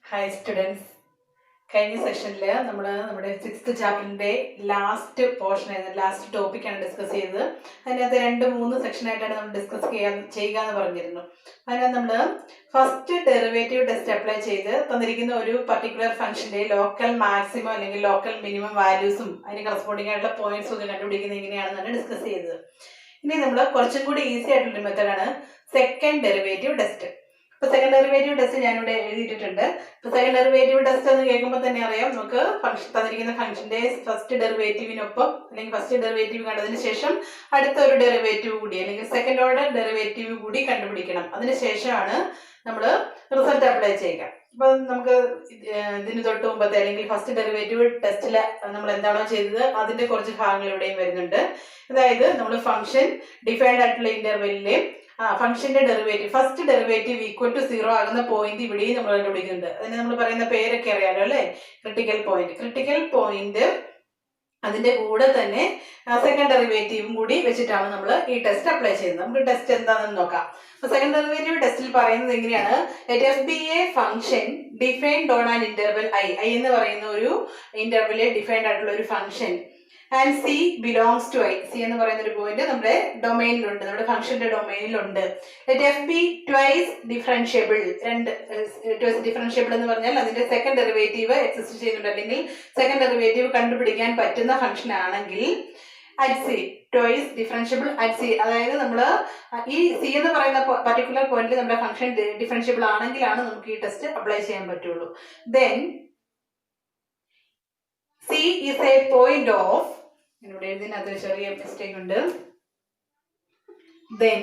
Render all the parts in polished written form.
Hi students. കഴിഞ്ഞ സെഷനിൽ നമ്മുടെ 6th ചാപ്റ്ററിൻ്റെ ലാസ്റ്റ് പോർഷനായിരുന്നു, ലാസ്റ്റ് ടോപ്പിക്കാണ് ഡിസ്കസ് ചെയ്തത്. അതിനകത്ത് 2-3 സെക്ഷനായിട്ടാണ് നമ്മൾ ഡിസ്കസ് ചെയ്യുക എന്ന് പറഞ്ഞിരുന്നു. അതിനകത്ത് നമ്മൾ ഫസ്റ്റ് ഡെറിവേറ്റീവ് ടെസ്റ്റ് അപ്ലൈ ചെയ്ത് തന്നിരിക്കുന്ന ഒരു പർട്ടിക്കുലർ ഫംഗ്ഷൻ്റെ ലോക്കൽ മാക്സിമം അല്ലെങ്കിൽ ലോക്കൽ മിനിമം വാല്യൂസും അതിന് കറസ്പോണ്ടിങ് ആയിട്ടുള്ള പോയിന്റ്സും ഒക്കെ കണ്ടുപിടിക്കുന്നത് എങ്ങനെയാണെന്നാണ് ഡിസ്കസ് ചെയ്തത്. ഇനി നമ്മൾ കുറച്ചും കൂടി ഈസി ആയിട്ടുള്ളൊരു മെത്തേഡാണ് സെക്കൻഡ് ഡെറിവേറ്റീവ് ടെസ്റ്റ്. ഇപ്പൊ സെക്കൻഡ് ഡെറിവേറ്റീവ് ടെസ്റ്റ് ഞാനിവിടെ എഴുതിയിട്ടുണ്ട്. ഇപ്പൊ സെക്കൻഡ് ഡെറിവേറ്റീവ് ടെസ്റ്റ് എന്ന് കേൾക്കുമ്പോൾ തന്നെ അറിയാം, നമുക്ക് തന്നിരിക്കുന്ന ഫംഗ്ഷന്റെ ഫസ്റ്റ് ഡെറിവേറ്റീവിനൊപ്പം അല്ലെങ്കിൽ ഫസ്റ്റ് ഡെറിവേറ്റീവ് കണ്ടതിന് ശേഷം അടുത്ത ഒരു ഡെറിവേറ്റീവ് കൂടി അല്ലെങ്കിൽ സെക്കൻഡ് ഓർഡർ ഡെറിവേറ്റീവ് കൂടി കണ്ടുപിടിക്കണം. അതിനുശേഷമാണ് നമ്മൾ റിസൾട്ട് അപ്ലൈ ചെയ്യുക. അപ്പൊ നമുക്ക് ഇതിന് തൊട്ട് മുമ്പത്തെ അല്ലെങ്കിൽ ഫസ്റ്റ് ഡെറിവേറ്റീവ് ടെസ്റ്റിൽ നമ്മൾ എന്താണോ ചെയ്തത് അതിന്റെ കുറച്ച് ഭാഗങ്ങൾ ഇവിടെയും വരുന്നുണ്ട്. അതായത് നമ്മൾ ഫംഗ്ഷൻ ഡിഫൈൻഡ് ആയിട്ടുള്ള ഇന്റർവെല്ലിലെ ഫംഗ്ഷന്റെ derivative first derivative equal to 0 ആകുന്ന പോയിന്റ് ഇവിടെയും നമ്മൾ കണ്ടുപിടിക്കുന്നുണ്ട്. അതിന് നമ്മൾ പറയുന്ന പേരൊക്കെ അറിയാലോ അല്ലെ, ക്രിട്ടിക്കൽ പോയിന്റ്. ക്രിട്ടിക്കൽ പോയിന്റ് അതിന്റെ കൂടെ തന്നെ സെക്കൻഡ് ഡെറിവേറ്റീവും കൂടി വെച്ചിട്ടാണ് നമ്മൾ ഈ ടെസ്റ്റ് അപ്ലൈ ചെയ്യുന്നത്. നമുക്ക് ടെസ്റ്റ് എന്താണെന്ന് നോക്കാം. അപ്പൊ സെക്കൻഡ് ഡെറിവേറ്റീവ് ടെസ്റ്റിൽ പറയുന്നത് എങ്ങനെയാണ്, let f be a function defined on an interval I എന്ന് പറയുന്ന ഒരു ഇന്റർവെല്ലിൽ ഡിഫൈൻഡ് ആയിട്ടുള്ള ഒരു function and c belongs to I. C എന്ന് പറയുന്ന ഒരു പോയിന്റ് നമ്മുടെ ഡൊമൈനിലുണ്ട്, നമ്മുടെ ഫംഗ്ഷന്റെ ഡൊമൈനിലുണ്ട്. Let f be twice differentiable. Twice differentiable എന്ന് പറഞ്ഞാൽ അതിന്റെ സെക്കൻഡ് ഡെറിവേറ്റീവ് എക്സിസ്റ്റ് ചെയ്യുന്നുണ്ട് അല്ലെങ്കിൽ സെക്കൻഡ് ഡെറിവേറ്റീവ് കണ്ടുപിടിക്കാൻ പറ്റുന്ന ഫംഗ്ഷൻ ആണെങ്കിൽ at C twice differentiable at C. അതായത് നമ്മൾ ഈ സി എന്ന് പറയുന്ന പർട്ടിക്കുലർ പോയിന്റിൽ നമ്മുടെ ഫംഗ്ഷൻ ഡിഫറൻഷ്യബിൾ ആണെങ്കിലാണ് നമുക്ക് ഈ ടെസ്റ്റ് അപ്ലൈ ചെയ്യാൻ പറ്റുള്ളൂ. Then C is a point of, ഇവിടെ ഇതിനകത്ത് ചെറിയ മിസ്റ്റേക്ക് ഉണ്ട്. Then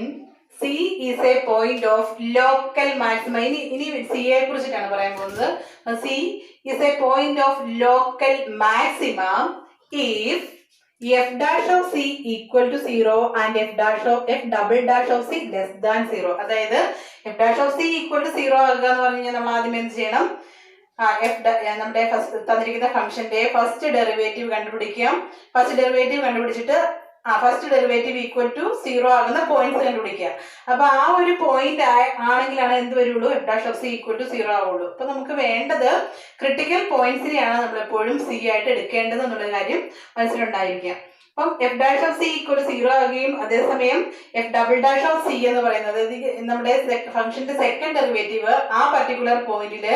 C is a point of local maximum. ഇനി സിയെ കുറിച്ചിട്ടാണ് പറയാൻ പോകുന്നത്. C is a point of local maximum if F dash of C equal to 0 and F double dash of C less than 0. അതായത് F dash of C equal to 0 ആകുക എന്ന് പറഞ്ഞു കഴിഞ്ഞാൽ നമ്മൾ ആദ്യം എന്ത് ചെയ്യണം, നമ്മുടെ തന്നിരിക്കുന്ന ഫംഗ്ഷന്റെ ഫസ്റ്റ് ഡെറിവേറ്റീവ് കണ്ടുപിടിക്കുക. ഫസ്റ്റ് ഡെറിവേറ്റീവ് കണ്ടുപിടിച്ചിട്ട് ഫസ്റ്റ് ഡെറിവേറ്റീവ് ഈക്വൽ ടു 0 ആകുന്ന പോയിന്റ്സ് കണ്ടുപിടിക്കുക. അപ്പൊ ആ ഒരു പോയിന്റ് ആണെങ്കിലാണ് എന്ത് വരുള്ളൂ, F dash of C equal to 0 ആവുള്ളൂ. അപ്പൊ നമുക്ക് വേണ്ടത് ക്രിട്ടിക്കൽ പോയിന്റ്സിനെയാണ് നമ്മൾ എപ്പോഴും സി ആയിട്ട് എടുക്കേണ്ടത് എന്നുള്ള കാര്യം മനസ്സിലുണ്ടായിരിക്കുക. അപ്പം F dash of C equal to 0 ആകുകയും അതേസമയം F double dash of C എന്ന് പറയുന്നത് നമ്മുടെ ഫംഗ്ഷന്റെ സെക്കൻഡ് ഡെറിവേറ്റീവ് ആ പർട്ടിക്കുലർ പോയിന്റിൽ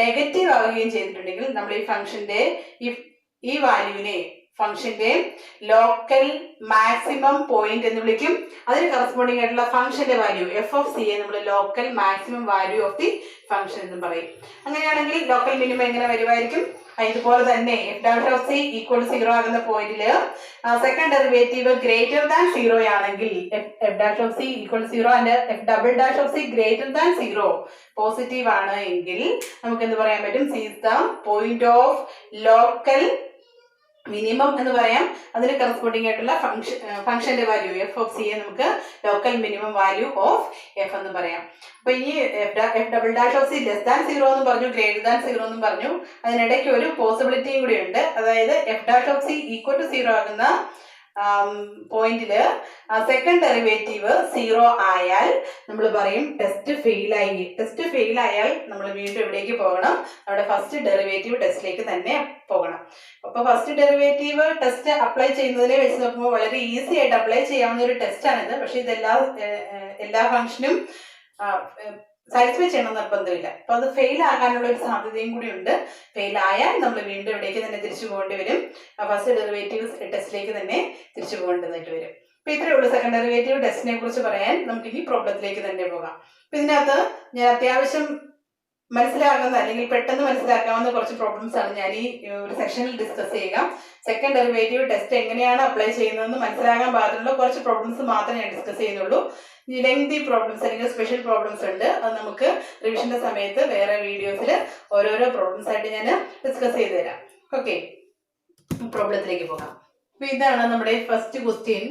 നെഗറ്റീവ് ആവുകയും ചെയ്തിട്ടുണ്ടെങ്കിൽ നമ്മൾ ഈ ഫംഗ്ഷന്റെ ഈ വാല്യൂവിനെ ഫംഗ്ഷന്റെ ലോക്കൽ മാക്സിമം പോയിന്റ് എന്ന് വിളിക്കും. അതിന് കറസ്പോണ്ടിങ് ആയിട്ടുള്ള ഫംഗ്ഷന്റെ വാല്യൂ എഫ് ഓഫ് സി യെ നമ്മൾ local maximum value of the function എന്ന് പറയും. അങ്ങനെയാണെങ്കിൽ ലോക്കൽ മിനിമം എങ്ങനെ വരുമായിരിക്കും, ഇതുപോലെ തന്നെ f dash of C equal to 0 ആകുന്ന പോയിന്റില് സെക്കൻഡ് ഡെറിവേറ്റീവ് ഗ്രേറ്റർ ദാൻ 0 ആണെങ്കിൽ f dash of C equal to 0 and F double dash of c greater than 0 positive ആണ് എങ്കിൽ നമുക്ക് എന്ത് പറയാൻ പറ്റും, c is the point of local minimum എന്ന് പറയാം. അതിന് കറസ്പോണ്ടിങ് ആയിട്ടുള്ള ഫംഗ്ഷന്റെ വാല്യൂ എഫ് ഓഫ് സിയെ നമുക്ക് local minimum value of F എന്ന് പറയാം. അപ്പൊ ഈ F double dash of C less than 0 എന്ന് പറഞ്ഞു, ഗ്രേറ്റർ ദാൻ 0 എന്നും പറഞ്ഞു. അതിനിടയ്ക്ക് ഒരു പോസിബിലിറ്റിയും കൂടി ഉണ്ട്. അതായത് F dash of C equal to 0 ആകുന്ന പോയിന്റില് സെക്കൻഡ് ഡെറിവേറ്റീവ് 0 ആയാൽ നമ്മൾ പറയും ടെസ്റ്റ് ഫെയിൽ ആയി. ടെസ്റ്റ് ഫെയിൽ ആയാൽ നമ്മൾ വീണ്ടും എവിടേക്ക് പോകണം, നമ്മുടെ ഫസ്റ്റ് ഡെറിവേറ്റീവ് ടെസ്റ്റിലേക്ക് തന്നെ പോകണം. അപ്പൊ ഫസ്റ്റ് ഡെറിവേറ്റീവ് ടെസ്റ്റ് അപ്ലൈ ചെയ്യുന്നതിനെ വെച്ച് നോക്കുമ്പോൾ വളരെ ഈസി ആയിട്ട് അപ്ലൈ ചെയ്യാവുന്ന ഒരു ടെസ്റ്റ് ആണിത്. പക്ഷെ ഇത് എല്ലാ ഫംഗ്ഷനും സാറ്റിസ്ഫൈ ചെയ്യണം നിർബന്ധമില്ല. അപ്പൊ അത് ഫെയിൽ ആകാനുള്ള ഒരു സാധ്യതയും കൂടി ഉണ്ട്. ഫെയിൽ ആയാൽ നമ്മൾ വീണ്ടും ഇവിടേക്ക് തന്നെ തിരിച്ചു പോകേണ്ടി വരും, ഫസ്റ്റ് ഡെറിവേറ്റീവ് ടെസ്റ്റിലേക്ക് തന്നെ തിരിച്ചു പോകേണ്ടതായിട്ട് വരും. അപ്പൊ ഇത്രയേ ഉള്ളൂ സെക്കൻഡ് ഡെറിവേറ്റീവ് ടെസ്റ്റിനെ കുറിച്ച് പറയാൻ. നമുക്ക് ഇനി പ്രോബ്ലത്തിലേക്ക് തന്നെ പോകാം. അപ്പൊ ഇതിനകത്ത് ഞാൻ അത്യാവശ്യം മനസ്സിലാകുന്ന അല്ലെങ്കിൽ പെട്ടെന്ന് മനസ്സിലാക്കാവുന്ന കുറച്ച് പ്രോബ്ലംസ് ആണ് ഞാൻ ഈ ഒരു സെക്ഷനിൽ ഡിസ്കസ് ചെയ്യുക. സെക്കൻഡ് ഡെറിവേറ്റീവ് ടെസ്റ്റ് എങ്ങനെയാണ് അപ്ലൈ ചെയ്യുന്നതെന്ന് മനസ്സിലാകാൻ പാകത്തിലുള്ള കുറച്ച് പ്രോബ്ലംസ് മാത്രമേ ഞാൻ ഡിസ്കസ് ചെയ്യുന്നുള്ളൂ. ലെങ്തി പ്രോബ്ലംസ് അല്ലെങ്കിൽ സ്പെഷ്യൽ പ്രോബ്ലംസ് ഉണ്ട്. അത് നമുക്ക് റിവിഷന്റെ സമയത്ത് വേറെ വീഡിയോസിൽ ഓരോരോ പ്രോബ്ലംസ് ആയിട്ട് ഞാൻ ഡിസ്കസ് ചെയ്ത് തരാം. ഓക്കെ, പ്രോബ്ലത്തിലേക്ക് പോകാം. അപ്പൊ ഇതാണ് നമ്മുടെ first question.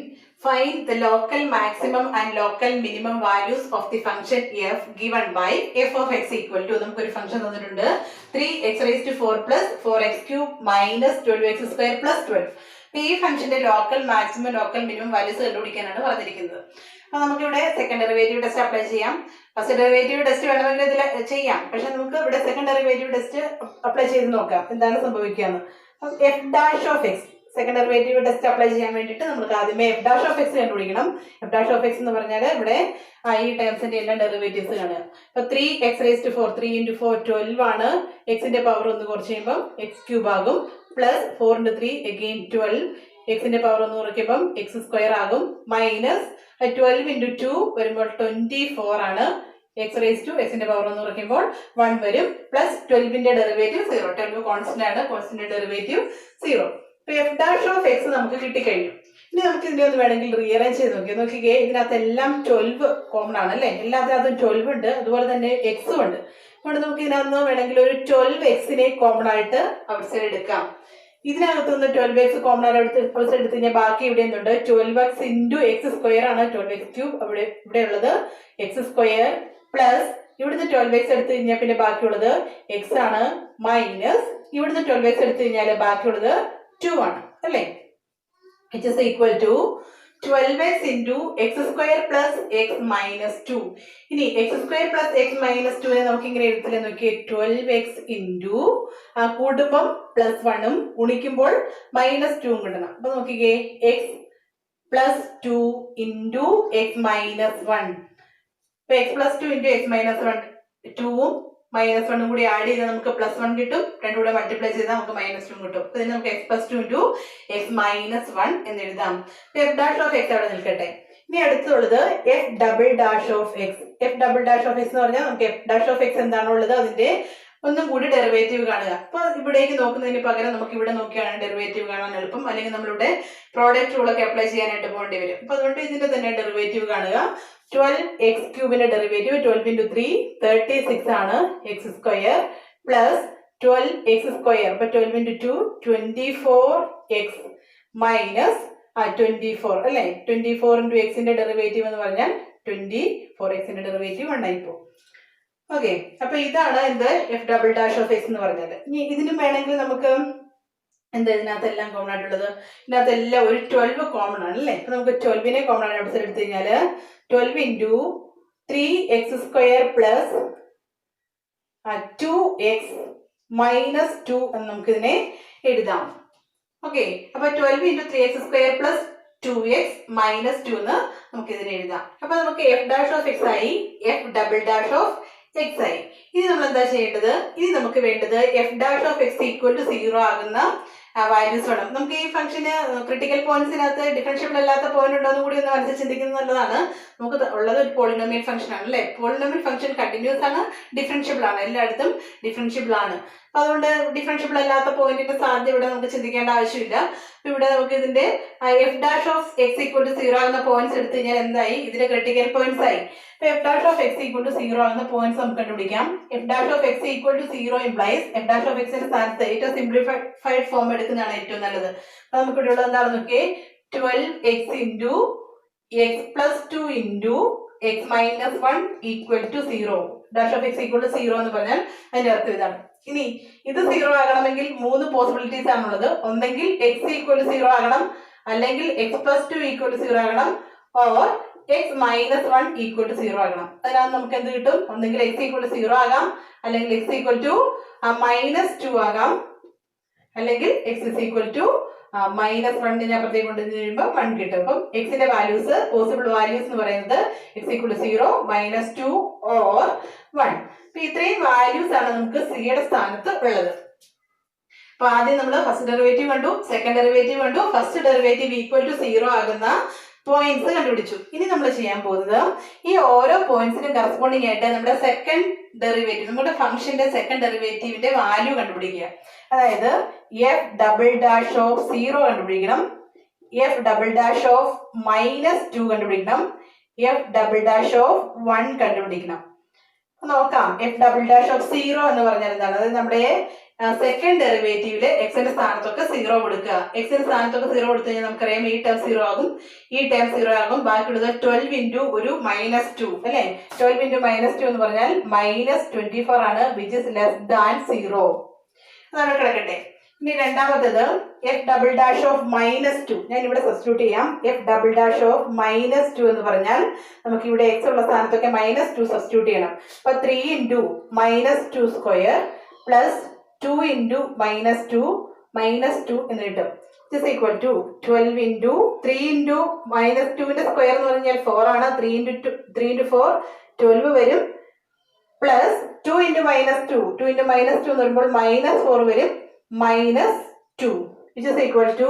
Find the local maximum and local minimum values of the function f given by f of x equal to, നമുക്കൊരു ഫംഗ്ഷൻ തന്നിട്ടുണ്ട് 3x⁴ plus 4x³ minus 12x² plus 12. ഈ ഫംഗ്ഷന്റെ local maximum local minimum values കണ്ടുപിടിക്കാനാണ് പറഞ്ഞിരിക്കുന്നത്. അപ്പൊ നമുക്കിവിടെ second derivative test apply ചെയ്യാം. First derivative test വേണമെങ്കിൽ ഇതിൽ ചെയ്യാം, പക്ഷെ നമുക്ക് ഇവിടെ സെക്കൻഡ് ഡെറിവേറ്റീവ് ടെസ്റ്റ് അപ്ലൈ ചെയ്ത് നോക്കാം എന്താണ് സംഭവിക്കുകയെന്ന്. അപ്പം F dash of X second derivative test apply ചെയ്യാൻ വേണ്ടിയിട്ട് നമുക്ക് ആദ്യമേ എഫ് ഡാഷ് ഓഫ് എക്സ് കണ്ടുപിടിക്കണം. എഫ് ഡാഷ് ഓഫ് എക്സ് എന്ന് പറഞ്ഞാൽ ഇവിടെ ഈ ടേംസിന്റെ എല്ലാം ഡെറിവേറ്റീവ്സ് കാണുക. അപ്പൊ 3x⁴ 3 × 4 12 ആണ്. എക്സിന്റെ പവർ ഒന്ന് കുറച്ച് കഴിയുമ്പോൾ x³ ആകും. Plus 4 × 3 again 12. എക്സിന്റെ പവർ ഒന്ന് കുറയ്ക്കുമ്പോൾ x² ആകും. മൈനസ് 12 × 2 വരുമ്പോൾ 24 ആണ്. എക്സിന്റെ പവർ ഒന്ന് കുറയ്ക്കുമ്പോൾ 1 വരും. പ്ലസ് 12ന്റെ ഡെറിവേറ്റീവ് 0. 12 കോൺസ്റ്റന്റ് ആണ്. Constant derivative 0. ഇപ്പൊ എഫ് ഡാഷ് ഓഫ് എക്സ് നമുക്ക് കിട്ടിക്കഴിഞ്ഞു. ഇനി നമുക്ക് ഇതിനെ ഒന്ന് വേണമെങ്കിൽ റീഅറേഞ്ച് ചെയ്ത് നോക്കിക്കേ. ഇതിനകത്തെല്ലാം 12 കോമൺ ആണ് അല്ലേ? എല്ലാത്തിനകത്തും 12 ഉണ്ട്, അതുപോലെ തന്നെ എക്സും ഉണ്ട്. അതുകൊണ്ട് നമുക്ക് ഇതിനകത്ത് വേണമെങ്കിൽ ഒരു 12x കോമൺ ആയിട്ട് ഔട്ട് സൈഡ് എടുക്കാം. ഇതിനകത്തുനിന്ന് 12x കോമൺ ആയിട്ട് ഔട്ട് സൈഡ് എടുത്ത് കഴിഞ്ഞാൽ ബാക്കി ഇവിടെ എന്തുണ്ട്? 12x × x² ആണ്. 12x³ ഇവിടെ ഉള്ളത് x² പ്ലസ് ഇവിടുന്ന് 12x എടുത്തു കഴിഞ്ഞാൽ പിന്നെ ബാക്കിയുള്ളത് x ആണ്. മൈനസ് ഇവിടുന്ന് 12x എടുത്തു കഴിഞ്ഞാൽ ബാക്കിയുള്ളത് 2 ആണ് അല്ലേ? which is equal to 12x × x² plus x minus 2. ഇനി x² plus x minus 2 നമുക്ക് ഇങ്ങനെ എഴുത്തില്ല നോക്കിയേ. 12x × കൂടുമ്പം +1 ഗുണിക്കുമ്പോൾ -2 കിട്ടണം. അപ്പൊ നോക്കിക്കേ x + 2 × x minus 1. ഇപ്പൊ x + 2 × x minus 1 2ഉം -1 കൂടി ആഡ് ചെയ്താൽ നമുക്ക് +1 കിട്ടും. രണ്ടും കൂടെ മൾട്ടിപ്ലൈ ചെയ്താൽ നമുക്ക് -2 കിട്ടും. അപ്പൊ ഇതിന് നമുക്ക് x + 2 × x minus 1 എന്ന് എഴുതാം. എഫ് ഡാഷ് ഓഫ് എക്സ് അവിടെ നിൽക്കട്ടെ. ഇനി അടുത്തുള്ളത് F double dash of X. F double dash of x എന്ന് പറഞ്ഞാൽ നമുക്ക് എഫ് ഡാഷ് ഓഫ് എക്സ് എന്താണുള്ളത് അതിന്റെ ഒന്നും കൂടി ഡെറിവേറ്റീവ് കാണുക. അപ്പൊ ഇവിടേക്ക് നോക്കുന്നതിന് പകരം നമുക്ക് ഇവിടെ നോക്കിയാണ് ഡെറിവേറ്റീവ് കാണാൻ എളുപ്പം. അല്ലെങ്കിൽ നമ്മളിവിടെ പ്രോഡക്റ്റ് റൂളൊക്കെ അപ്ലൈ ചെയ്യാനായിട്ട് പോകേണ്ടി വരും. അപ്പൊ അതുകൊണ്ട് ഇതിന്റെ തന്നെ ഡെറിവേറ്റീവ് കാണുക. 12x³ ഡെറിവേറ്റീവ് 12 × 3 36 ആണ്. x² plus 12x². അപ്പൊ 12 × 2 24x മൈനസ് 24 അല്ലെ? 24 × x ഡെറിവേറ്റീവ് എന്ന് പറഞ്ഞാൽ 24x ഡെറിവേറ്റീവ് 1 ആയി പോകും. ഓക്കെ, അപ്പൊ ഇതാണ് എന്ത് F double dash of x എന്ന് പറഞ്ഞത്. ഇനി ഇതിനും വേണമെങ്കിൽ നമുക്ക് എന്താ ഇതിനകത്തെല്ലാം കോമൺ ആയിട്ടുള്ളത്? ഇതിനകത്തെല്ലാം ഒരു 12 കോമൺ ആണ് അല്ലേ? അപ്പൊ നമുക്ക് 12നെ കോമൺ ആയിട്ട് എടുത്ത് എടുത്തു കഴിഞ്ഞാല് 12 × 3x² പ്ലസ് 2x മൈനസ് 2 എന്ന് നമുക്ക് ഇതിനെ എഴുതാം. ഓക്കെ, അപ്പൊ 12 × 3x² പ്ലസ് 2x മൈനസ് 2 എന്ന് നമുക്ക് ഇതിനെ എഴുതാം. അപ്പൊ നമുക്ക് എഫ് ഡാഷ് ഓഫ് എക്സ് ആയി, F double dash of X ആയി. ഇനി നമ്മൾ എന്താ ചെയ്യേണ്ടത്? ഇനി നമുക്ക് വേണ്ടത് എഫ് ഡാഷ് ഓഫ് എക്സ് = 0 ആകുന്ന വാല്യൂസ് വേണം. നമുക്ക് ഈ ഫംഗ്ഷന് ക്രിട്ടിക്കൽ പോയിന്റ്സിനകത്ത് ഡിഫറൻഷ്യബിൾ അല്ലാത്ത പോയിന്റ് ഉണ്ടോ എന്ന് കൂടി ഒന്ന് മനസ്സിൽ ചിന്തിക്കുന്നത് നല്ലതാണ്. നമുക്ക് ഉള്ളത് ഒരു പോളിനോമിയൽ ഫംഗ്ഷൻ ആണ് അല്ലേ? പോളിനോമിയൽ ഫംഗ്ഷൻ കണ്ടിന്യൂസ് ആണ്, ഡിഫറൻഷ്യബിൾ ആണ്, എല്ലായിടത്തും ഡിഫറൻഷ്യബിൾ ആണ്. അപ്പൊ അതുകൊണ്ട് ഡിഫറൻഷ്യബിൾ അല്ലാത്ത പോയിന്റിന്റെ സാധ്യത ഇവിടെ നമുക്ക് ചിന്തിക്കേണ്ട ആവശ്യമില്ല. അപ്പൊ ഇവിടെ നമുക്ക് ഇതിന്റെ എഫ് ഡാഷ് ഓഫ് എക്സ് = 0 ആകുന്ന പോയിന്റ്സ് എടുത്തു കഴിഞ്ഞാൽ എന്തായി? ഇതിന്റെ ക്രിട്ടിക്കൽ പോയിന്റ്സ് ആയി. അപ്പൊ എഫ് ഡാഷ് ഓഫ് എക്സ് = 0 ആകുന്ന പോയിന്റ്സ് നമുക്ക് കണ്ടുപിടിക്കാം. F dash of X = 0 implies F dash of എക്സിന്റെ സ്ഥാനത്ത് ഏറ്റവും സിംപ്ലിഫൈഡ് ഫോം എടുക്കുന്നതാണ് ഏറ്റവും നല്ലത്. അപ്പൊ നമുക്ക് ഇവിടെ ഉള്ളത് എന്താണെന്ന് നോക്കിയേ. 12x × x + 2 × x minus 1 = 0. Dash of X = 0 എന്ന് പറഞ്ഞാൽ അതിന്റെ അർത്ഥം ഇതാണ്. ഇനി ഇത് 0 ആകണമെങ്കിൽ 3 പോസിബിലിറ്റീസ് ആണുള്ളത്. ഒന്നെങ്കിൽ x = 0 ആകണം, അല്ലെങ്കിൽ x + 2 = 0 ആകണം, ഓർ x minus 1 = 0 ആകണം. അതിനകത്ത് നമുക്ക് എന്ത് കിട്ടും? ഒന്നെങ്കിൽ x = 0 ആകാം, അല്ലെങ്കിൽ x = -2 ആകാം, അല്ലെങ്കിൽ x = -1 അപ്പുറത്തേക്ക് കൊണ്ടുവന്ന് കഴിയുമ്പോൾ 1 കിട്ടും. അപ്പം എക്സിന്റെ വാല്യൂസ്, പോസിബിൾ വാല്യൂസ് എന്ന് പറയുന്നത് x = 0, -2 ഓർ 1. അപ്പൊ ഇത്രയും വാല്യൂസ് ആണ് നമുക്ക് സിയുടെ സ്ഥാനത്ത് ഉള്ളത്. അപ്പൊ ആദ്യം നമ്മൾ ഫസ്റ്റ് ഡെറിവേറ്റീവ് കണ്ടു, സെക്കൻഡ് ഡെറിവേറ്റീവ് കണ്ടു, ഫസ്റ്റ് ഡെറിവേറ്റീവ് = 0 ആകുന്ന പോയിന്റ്സ് കണ്ടുപിടിച്ചു. ഇനി നമ്മൾ ചെയ്യാൻ പോകുന്നത് ഈ ഓരോ പോയിന്റ്സിനും കറസ്പോണ്ടിങ് ആയിട്ട് നമ്മുടെ സെക്കൻഡ് ഡെറിവേറ്റീവ്, നമ്മുടെ ഫംഗ്ഷന്റെ സെക്കൻഡ് ഡെറിവേറ്റീവിന്റെ വാല്യൂ കണ്ടുപിടിക്കുക. അതായത് എഫ് ഡബിൾ ഡാഷ് ഓഫ് 0 കണ്ടുപിടിക്കണം, എഫ് ഡബിൾ ഡാഷ് ഓഫ് -2 കണ്ടുപിടിക്കണം, എഫ് ഡബിൾ ഡാഷ് ഓഫ് 1 കണ്ടുപിടിക്കണം. നോക്കാം. എഫ് ഡബിൾ ഡാഷ് ഓഫ് 0 എന്ന് പറഞ്ഞാൽ എന്താണ്? അതായത് നമ്മുടെ സെക്കൻഡ് ഡെറിവേറ്റീവില് എക്സിന്റെ സ്ഥാനത്തൊക്കെ 0 കൊടുക്കുക. എക്സിന്റെ സ്ഥാനത്തൊക്കെ 0 കൊടുത്തു കഴിഞ്ഞാൽ നമുക്കറിയാം ഈ ടേം 0 ആകും, ഈ ടേം 0 ആകും. ബാക്കിയുള്ളത് 12 × ഒരു -2 അല്ലെ? 12 × -2 എന്ന് പറഞ്ഞാൽ -24 ആണ്, വിച്ച് ഇസ് ലെസ് ദാൻ 0. അതാണ് കിടക്കട്ടെ. ഇനി രണ്ടാമത്തേത് എഫ് ഡബിൾ ഡാഷ് ഓഫ് -2. ഞാൻ ഇവിടെ സബ്സ്റ്റിറ്റ്യൂട്ട് ചെയ്യാം. എഫ് ഡബിൾ ഡാഷ് ഓഫ് -2 എന്ന് പറഞ്ഞാൽ നമുക്ക് ഇവിടെ എക്സ് ഉള്ള സ്ഥാനത്തൊക്കെ -2 സബ്സ്റ്റിറ്റ്യൂട്ട് ചെയ്യണം. അപ്പൊ 3 × -2 സ്ക്വയർ പ്ലസ് 2 × -2 എന്ന് കിട്ടും. ഇസ് ഈക്വൽ ടു 12 × 3 × -2ന്റെ സ്ക്വയർ എന്ന് പറഞ്ഞാൽ 4 ആണ്. 3 × 4 12 വരും. പ്ലസ് 2 × -2 എന്ന് പറയുമ്പോൾ -4 വരും. -2 which is equal to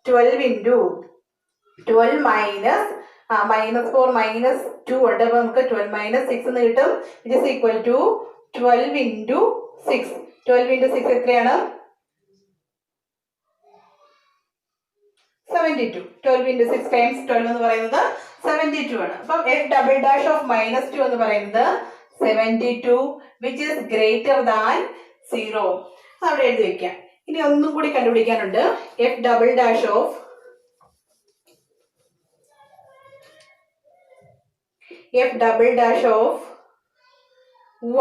12 × 12 -4 -2 ഉണ്ട്. അപ്പൊ നമുക്ക് 12 - 6 എന്ന് കിട്ടും. which is equal to 12 × 6. 12 × 6 എത്രയാണ്? 72. 12 × 6 times 12 എന്ന് പറയുന്നത് 72 ആണ്. അപ്പം എഫ് ഡബിൾ ഡാഷ് ഓഫ് -2 എന്ന് പറയുന്നത് 72 which is greater than 0. അവിടെ എഴുതി വെക്കാം. ഇനി ഒന്നും കൂടി കണ്ടുപിടിക്കാനുണ്ട്. എഫ് ഡബിൾ ഡാഷ് ഓഫ്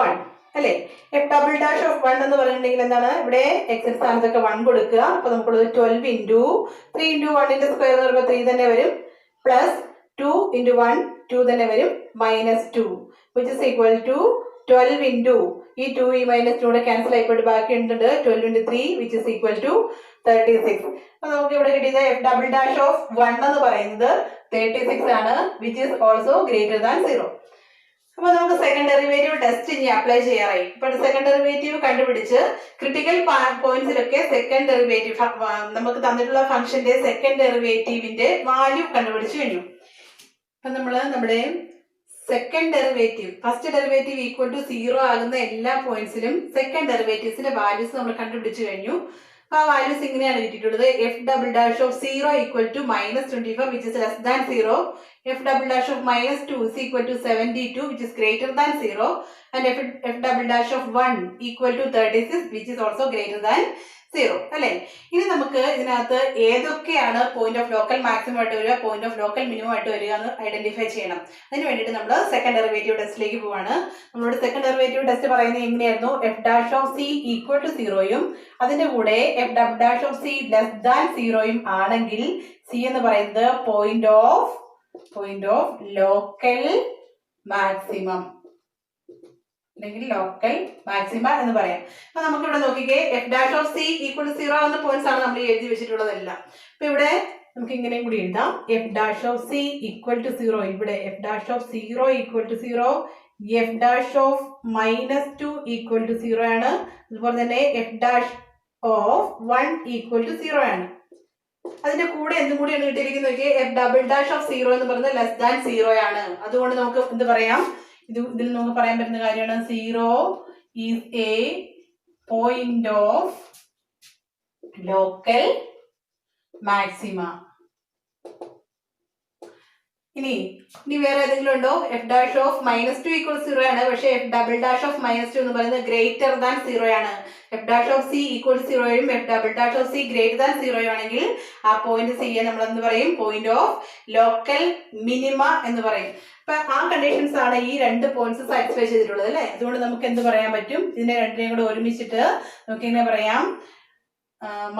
1 അല്ലെ? എഫ് ഡബിൾ ഡാഷ് ഓഫ് 1 എന്ന് പറഞ്ഞിട്ടുണ്ടെങ്കിൽ എന്താണ്? ഇവിടെ എക്സിന്റെ സ്ഥാനത്തൊക്കെ 1 കൊടുക്കുക. അപ്പൊ നമുക്കുള്ളത് 12 × 3 × 1ന്റെ സ്ക്വയർ എന്ന് പറയുമ്പോൾ 3 തന്നെ വരും. പ്ലസ് 2 × 1 2 തന്നെ വരും. -2 which is equal to 12 × ഈ 2 ഈ -2 കൂടെ ക്യാൻസൽ ആയിപ്പോയിട്ട് ബാക്കി ഉണ്ട് 12 × 3 which is equal to 36. അപ്പൊ നമുക്ക് ഇവിടെ കിട്ടിയത് എഫ് ഡബിൾ ഡാഷ് ഓഫ് 1 എന്ന് പറയുന്നത് 36 ആണ്. which is also greater than 0. അപ്പൊ നമുക്ക് സെക്കൻഡ് ഡെറിവേറ്റീവ് ടെസ്റ്റ് ഇനി അപ്ലൈ ചെയ്യാറായി. ഇപ്പൊ സെക്കൻഡ് ഡെറിവേറ്റീവ് കണ്ടുപിടിച്ച് ക്രിട്ടിക്കൽ പോയിന്റ്സിലൊക്കെ സെക്കൻഡ് ഡെറിവേറ്റീവ് നമുക്ക് തന്നിട്ടുള്ള ഫംഗ്ഷന്റെ സെക്കൻഡ് ഡെറിവേറ്റീവിന്റെ വാല്യൂ കണ്ടുപിടിച്ചു കഴിഞ്ഞു. അപ്പൊ നമ്മുടെ second derivative first derivative equal to 0 ആകുന്ന എല്ലാ പോയിന്റ്സിലും സെക്കൻഡ് ഡെറിവേറ്റീവ്സിന്റെ വാല്യൂസ് നമ്മൾ കണ്ടുപിടിച്ചു കഴിഞ്ഞു. ആ വാല്യൂസ് ഇങ്ങനെയാണ് കിട്ടിയിട്ടുള്ളത്. F double dash of 0 equal to -24 which is less than 0. F double dash of -2 is equal to 72 which is greater than 0. and F double dash of 1 equal to 36 which is also greater than 0 അല്ലെ? ഇനി നമുക്ക് ഇതിനകത്ത് ഏതൊക്കെയാണ് point of local maximum ആയിട്ട് വരിക, point of local minimum ആയിട്ട് വരിക എന്ന് ഐഡന്റിഫൈ ചെയ്യണം. അതിന് വേണ്ടിയിട്ട് നമ്മൾ സെക്കൻഡ് ഡെറിവേറ്റീവ് ടെസ്റ്റിലേക്ക് പോവാണ്. നമ്മളോട് സെക്കൻഡ് ഡെറിവേറ്റീവ് ടെസ്റ്റ് പറയുന്നത് എങ്ങനെയായിരുന്നു? F dash of C equal to 0യും അതിന്റെ കൂടെ f double dash of C less than 0യും ആണെങ്കിൽ സി എന്ന് പറയുന്നത് പോയിന്റ് ഓഫ് ലോക്കൽ മാക്സിമം അല്ലെങ്കിൽ ലോക്കൽ മാക്സിമ എന്ന് പറയാം. അപ്പൊ നമുക്ക് ഇവിടെ നോക്കിക്കേ, f dash of C equal to 0 ആവുന്ന പോയിന്റ്സ് ആണ് നമ്മൾ എഴുതി വെച്ചിട്ടുള്ളതെല്ലാം. അപ്പൊ ഇവിടെ നമുക്ക് ഇങ്ങനെയും കൂടി എഴുതാം. F dash of C equal to 0. ഇവിടെ f dash of 0 equal to 0. F dash of -2 equal to 0 ആണ്. അതുപോലെ തന്നെ f dash of 1 equal to 0 ആണ്. അതിന്റെ കൂടെ എന്തും കൂടിയാണ് കിട്ടിയിരിക്കുന്നത് നോക്കിയേ, എഫ് ഡബിൾ ഡാഷ് ഓഫ് 0 എന്ന് പറയുന്നത് ലെസ് ദാൻ 0 ആണ്. അതുകൊണ്ട് നമുക്ക് എന്ത് പറയാം? ഇതിൽ നമുക്ക് പറയാൻ പറ്റുന്ന കാര്യമാണ് 0 is a point of local maxima. ഇനി വേറെ ഏതെങ്കിലും ഉണ്ടോ? എഫ് ഡാഷ് ഓഫ് -2 ഈക്വൽ 0 ആണ്. പക്ഷെ എഫ് ഡബിൾ ഡാഷ് ഓഫ് -2 എന്ന് പറയുന്നത് ഗ്രേറ്റർ ദാൻ 0 ആണ്. F dash of C equal 0യും f double dash of c greater than 0യും ആണെങ്കിൽ ആ പോയിന്റ് സിയെ നമ്മൾ എന്ത് പറയും? പോയിന്റ് ഓഫ് ലോക്കൽ മിനിമ എന്ന് പറയും. അപ്പൊ ആ കണ്ടീഷൻസ് ആണ് ഈ രണ്ട് പോയിന്റ്സ് സാറ്റിസ്ഫൈ ചെയ്തിട്ടുള്ളത് അല്ലെ? അതുകൊണ്ട് നമുക്ക് എന്ത് പറയാൻ പറ്റും? ഇതിനെ രണ്ടിനെയും കൂടെ ഒരുമിച്ചിട്ട് നമുക്ക് ഇങ്ങനെ പറയാം,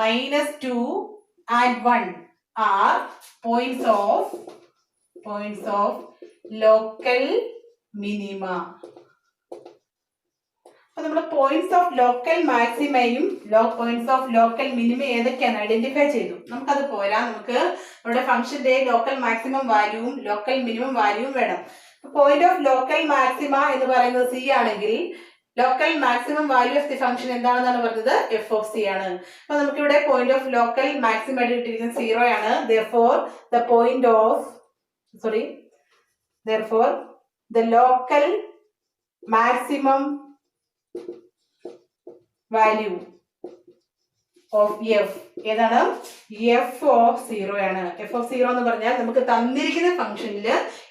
-2 and 1 are points of local minima. അപ്പൊ നമ്മൾ പോയിന്റ്സ് ഓഫ് ലോക്കൽ മാക്സിമയും പോയിന്റ്സ് ഓഫ് ലോക്കൽ മിനിമ ഏതൊക്കെയാണ് ഐഡന്റിഫൈ ചെയ്തു. നമുക്കത് പോരാ, നമുക്ക് നമ്മുടെ ഫംഗ്ഷന്റെ ലോക്കൽ മാക്സിമം വാല്യൂവും ലോക്കൽ മിനിമം വാല്യൂവും വേണം. പോയിന്റ് ഓഫ് ലോക്കൽ മാക്സിമ എന്ന് പറയുന്നത് സി ആണെങ്കിൽ local maximum value of the function എന്താണെന്നാണ് പറഞ്ഞത്? എഫ് ഓഫ് സി ആണ്. അപ്പൊ നമുക്കിവിടെ പോയിന്റ് ഓഫ് ലോക്കൽ മാക്സിമം ആയിട്ട് കിട്ടിയിരിക്കുന്നത് 0 ആണ്. Therefore the local maximum value of f ഏതാണ്? എഫ് ഓഫ് 0 ആണ്. എഫ് ഓഫ് 0 എന്ന് പറഞ്ഞാൽ നമുക്ക് തന്നിരിക്കുന്ന ഫംഗ്ഷനിൽ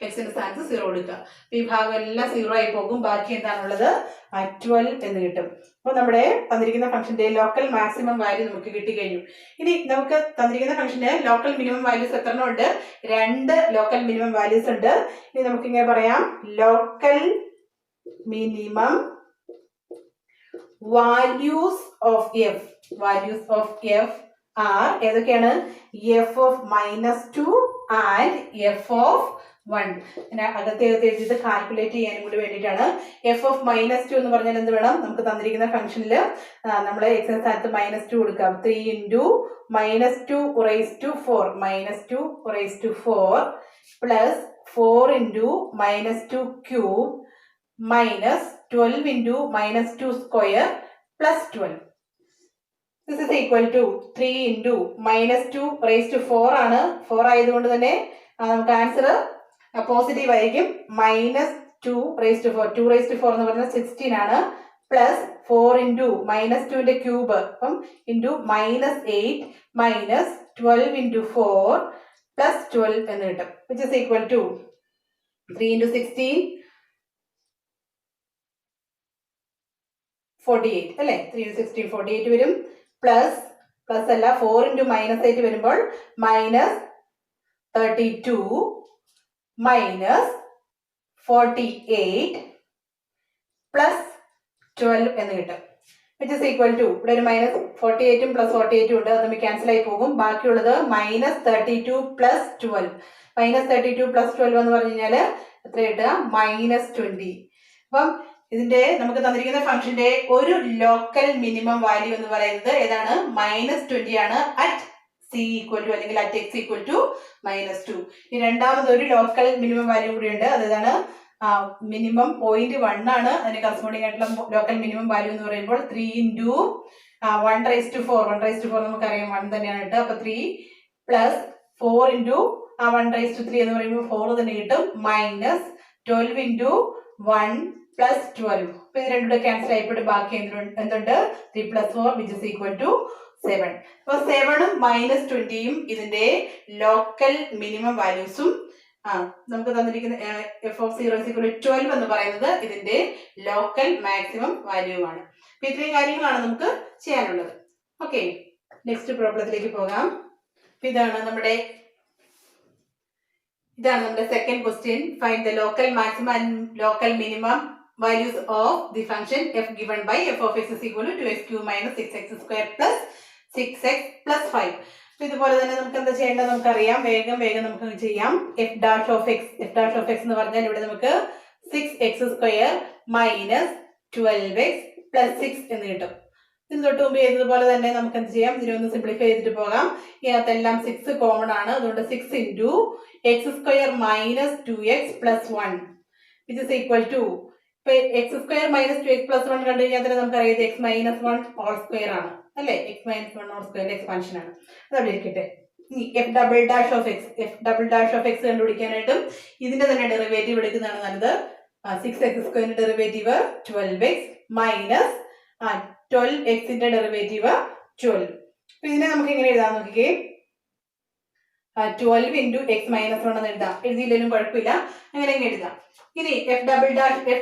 എക്സിന്റെ സ്ഥാനത്ത് 0 കൊടുക്കുക. ഈ ഭാഗം എല്ലാം 0 ആയി പോകും. ബാക്കി എന്താണുള്ളത്? 12 എന്ന് കിട്ടും. അപ്പൊ നമ്മുടെ തന്നിരിക്കുന്ന ഫംഗ്ഷന്റെ ലോക്കൽ മാക്സിമം വാല്യൂ നമുക്ക് കിട്ടിക്കഴിഞ്ഞു. ഇനി നമുക്ക് തന്നിരിക്കുന്ന ഫംഗ്ഷന്റെ ലോക്കൽ മിനിമം വാല്യൂസ് എത്ര ഉണ്ട്? 2 ലോക്കൽ മിനിമം വാല്യൂസ് ഉണ്ട്. ഇനി നമുക്ക് ഇങ്ങനെ പറയാം, local minimum values of f. Values of f are ഏതൊക്കെയാണ്? F of -2 and f of 1. അകത്തെ എഴുതിയത് കാൽക്കുലേറ്റ് ചെയ്യാനും കൂടി വേണ്ടിയിട്ടാണ്. എഫ് ഓഫ് -2 എന്ന് പറഞ്ഞാൽ എന്ത് വേണം? നമുക്ക് തന്നിരിക്കുന്ന ഫംഗ്ഷനിൽ നമ്മൾ എക്സിന് സ്ഥാനത്ത് -2 കൊടുക്കാം. 3 × -2 raised to 4 -2 raised to 4 plus 4 × -2 cube minus 12 × -2 square plus 12. This is equal to 3 × -2 raised to 4 ആണ്. 4 ആയതുകൊണ്ട് തന്നെ നമുക്ക് ആൻസർ പോസിറ്റീവ് ആയിരിക്കും. -2 raised to 4 2 raised to 4 എന്ന് പറഞ്ഞാൽ 16 ആണ്. പ്ലസ് 4 × -2ന്റെ ക്യൂബ് അപ്പം ഇൻറ്റു -8 minus 12 × 4 plus 12 എന്ന് കിട്ടും. which is equal to 3 × 16 48 അല്ലേ? 3 × 16 48 വരും. പ്ലസ് അല്ല 4 × -8 വരുമ്പോൾ -32 minus 48 plus 12 എന്ന് കിട്ടും. which is equal to ഇവിടെ ഒരു -48 plus 48 ഉണ്ട്. അത് നമുക്ക് ക്യാൻസൽ ആയി പോകും. ബാക്കിയുള്ളത് -32 plus 12. -32 plus 12 എന്ന് പറഞ്ഞു കഴിഞ്ഞാൽ എത്ര കിട്ടുക? -20. അപ്പം ഇതിന്റെ നമുക്ക് തന്നിരിക്കുന്ന ഫംഗ്ഷന്റെ ഒരു ലോക്കൽ മിനിമം വാല്യൂ എന്ന് പറയുന്നത് ഏതാണ്? -20 ആണ് അറ്റ് c ഈക്വൽ ടു അല്ലെങ്കിൽ അറ്റ് x ഈക്വൽ ടു -2. ഈ രണ്ടാമത് ഒരു ലോക്കൽ മിനിമം വാല്യൂ കൂടി ഉണ്ട്. അതാണ് മിനിമം 0.1 ആണ്. അതിന് കറസ്പോണ്ടിങ് ആയിട്ടുള്ള ലോക്കൽ മിനിമം വാല്യൂ എന്ന് പറയുമ്പോൾ 3 × 1 raised to 4 1 raised to 4 നമുക്കറിയാം 1 തന്നെയാണ് കേട്ടോ. അപ്പൊ 3 പ്ലസ് 4 × 1 raised to 3 എന്ന് പറയുമ്പോൾ 4 തന്നെ കിട്ടും. Minus 12 × 1 plus 12. അപ്പൊ ഇത് രണ്ടും ക്യാൻസൽ ആയിപ്പോട്ട് ബാക്കി എന്തുണ്ട്? 3 + 4 which is equal to 7. അപ്പൊ 7ഉം -20യും ഇതിന്റെ ലോക്കൽ മിനിമം വാല്യൂസും നമുക്ക് തന്നിരിക്കുന്ന എഫ് ഓഫ് 0 = 12 എന്ന് പറയുന്നത് ഇതിന്റെ ലോക്കൽ മാക്സിമം വാല്യൂമാണ്. അപ്പൊ ഇത്രയും കാര്യങ്ങളാണ് നമുക്ക് ചെയ്യാനുള്ളത്. ഓക്കെ, നെക്സ്റ്റ് പ്രോബ്ലത്തിലേക്ക് പോകാം. ഇതാണ് നമ്മുടെ second question. Find the local maximum and local minimum values of the function f given by f of x is equal to 2x³ - 6x² plus 6x plus 5. ഇതുപോലെ തന്നെ നമുക്ക് എന്താ ചെയ്യേണ്ടത് നമുക്കറിയാം. വേഗം നമുക്ക് ചെയ്യാം. f dash of x എന്ന് പറഞ്ഞാൽ ഇവിടെ നമുക്ക് 6x² - 12x plus 6 എന്ന് കിട്ടും. ഇതിന് തൊട്ട് മുമ്പ് ചെയ്തതുപോലെ തന്നെ നമുക്ക് എന്ത് ചെയ്യാം? ഇതിനൊന്ന് സിംപ്ലിഫൈ ചെയ്തിട്ട് പോകാം. ഇതിനകത്തെല്ലാം 6 കോമൺ ആണ്. അതുകൊണ്ട് 6 × x² - 2x plus 1 which is equal to x² - 2x plus 1 കണ്ടു കഴിഞ്ഞാൽ തന്നെ നമുക്കറിയാം x - 1 ഹോൾ സ്ക്വയർ ആണ് അല്ലെ? x - 1 ഹോൾ സ്ക്വയറിന്റെ എക്സ്പാൻഷൻ ആണ്. അതവിടെ ഇരിക്കട്ടെ. f double dash of x കണ്ടുപിടിക്കാനായിട്ടും ഇതിന്റെ തന്നെ ഡെറിവേറ്റീവ് എടുക്കുന്നതാണ് നല്ലത്. 6x² derivative 12x minus 12x derivative 12. അപ്പൊ ഇതിനെ നമുക്ക് എങ്ങനെ എഴുതാൻ നോക്കിക്കേ? 12 × x - 1 എന്ന് എഴുതാം. എഴുതിയില്ലെങ്കിലും കുഴപ്പമില്ല, അങ്ങനെ എഴുതാം. ഇനി f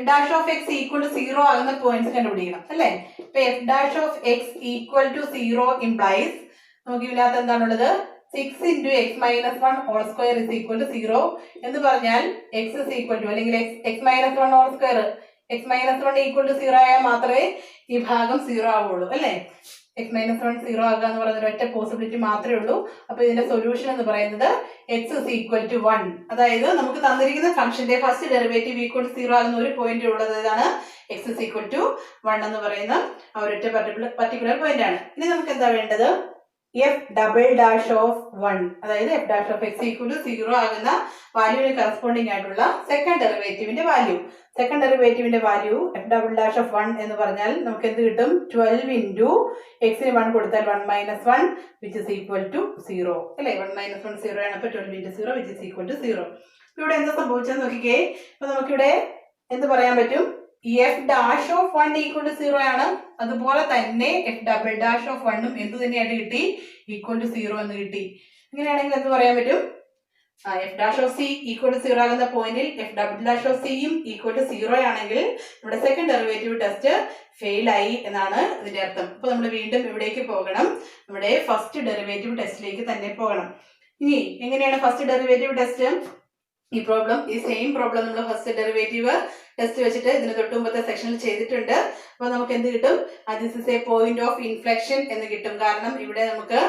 dash of x equal to 0 ആകുന്ന പോയിന്റ്സ് കണ്ടുപിടിക്കണം അല്ലെ? ഇപ്പൊ f dash of x equal to 0 implies നമുക്ക് ഇതിനകത്ത് എന്താണുള്ളത്? 6 × x - 1 whole square is equal to 0 എന്ന് പറഞ്ഞാൽ x is equal to അല്ലെങ്കിൽ x - 1 whole square x - 1 equal to 0 ആയാൽ മാത്രമേ ഈ ഭാഗം 0 ആവുള്ളൂ അല്ലെ? x - 1 0 ആകുക എന്ന് പറയുന്ന ഒറ്റ പോസിബിലിറ്റി മാത്രമേ ഉള്ളൂ. അപ്പൊ ഇതിന്റെ സൊല്യൂഷൻ എന്ന് പറയുന്നത് x is equal to 1. അതായത് നമുക്ക് തന്നിരിക്കുന്ന ഫംഗ്ഷന്റെ ഫസ്റ്റ് ഡെറിവേറ്റീവ് ഈക്വൽ ടു 0 ആകുന്ന ഒരു പോയിന്റ് ഉള്ളത് ഏതാണ്? x is equal to 1 എന്ന് പറയുന്ന ആ ഒരൊറ്റ പർട്ടിക്കുലർ പോയിന്റ് ആണ്. ഇനി നമുക്ക് എന്താ വേണ്ടത്? f ഡബിൾ ഡാഷ് ഓഫ് 1 അതായത് f dash of x equal to 0 ആകുന്ന വാല്യൂവിന് കറസ്പോണ്ടിങ് ആയിട്ടുള്ള സെക്കൻഡ് ഡെറിവേറ്റീവിന്റെ വാല്യൂ. സെക്കൻഡ് ഡെറിവേറ്റീവിന്റെ value f double dash of 1 എന്ന് പറഞ്ഞാൽ നമുക്ക് എന്ത് കിട്ടും? 12 × x ന് 1 കൊടുത്താൽ 1 - 1 which is equal to 0 അല്ലെ? 1 - 1 0 ആണ്. അപ്പൊ 12 × 0 which is equal to 0. ഇവിടെ എന്താ സംഭവിച്ചെന്ന് നോക്കിക്കേ. അപ്പൊ നമുക്കിവിടെ എന്ത് പറയാൻ പറ്റും? f dash of 1 equal to 0 ആണ്. അതുപോലെ തന്നെ f ഡബിൾ ഡാഷ് ഓഫ് 1 എന്ത് തന്നെയായിട്ട് കിട്ടി? ഈക്വൽ ടു 0 എന്ന് കിട്ടി. അങ്ങനെയാണെങ്കിൽ എന്ത് പറയാൻ പറ്റും? f dash of c equal to 0 ആകുന്ന പോയിന്റിൽ f ഡബിൾ ഡാഷ് ഓഫ് സിയും ഈക്വൽ ടു 0 ആണെങ്കിൽ നമ്മുടെ സെക്കൻഡ് ഡെറിവേറ്റീവ് ടെസ്റ്റ് ഫെയിൽ ആയി എന്നാണ് ഇതിന്റെ അർത്ഥം. അപ്പൊ നമ്മൾ വീണ്ടും ഇവിടേക്ക് പോകണം. നമ്മുടെ ഫസ്റ്റ് ഡെറിവേറ്റീവ് ടെസ്റ്റിലേക്ക് തന്നെ പോകണം. ഇനി എങ്ങനെയാണ് ഫസ്റ്റ് ഡെറിവേറ്റീവ് ടെസ്റ്റ്? ഈ പ്രോബ്ലം ഈ സെയിം പ്രോബ്ലം നമ്മൾ ഫസ്റ്റ് ഡെറിവേറ്റീവ് ടെസ്റ്റ് വെച്ചിട്ട് ഇതിന് തൊട്ട് മുമ്പത്തെ സെക്ഷനിൽ ചെയ്തിട്ടുണ്ട്. അപ്പൊ നമുക്ക് എന്ത് കിട്ടും? This is a point of inflection എന്ന് കിട്ടും. കാരണം ഇവിടെ നമുക്ക്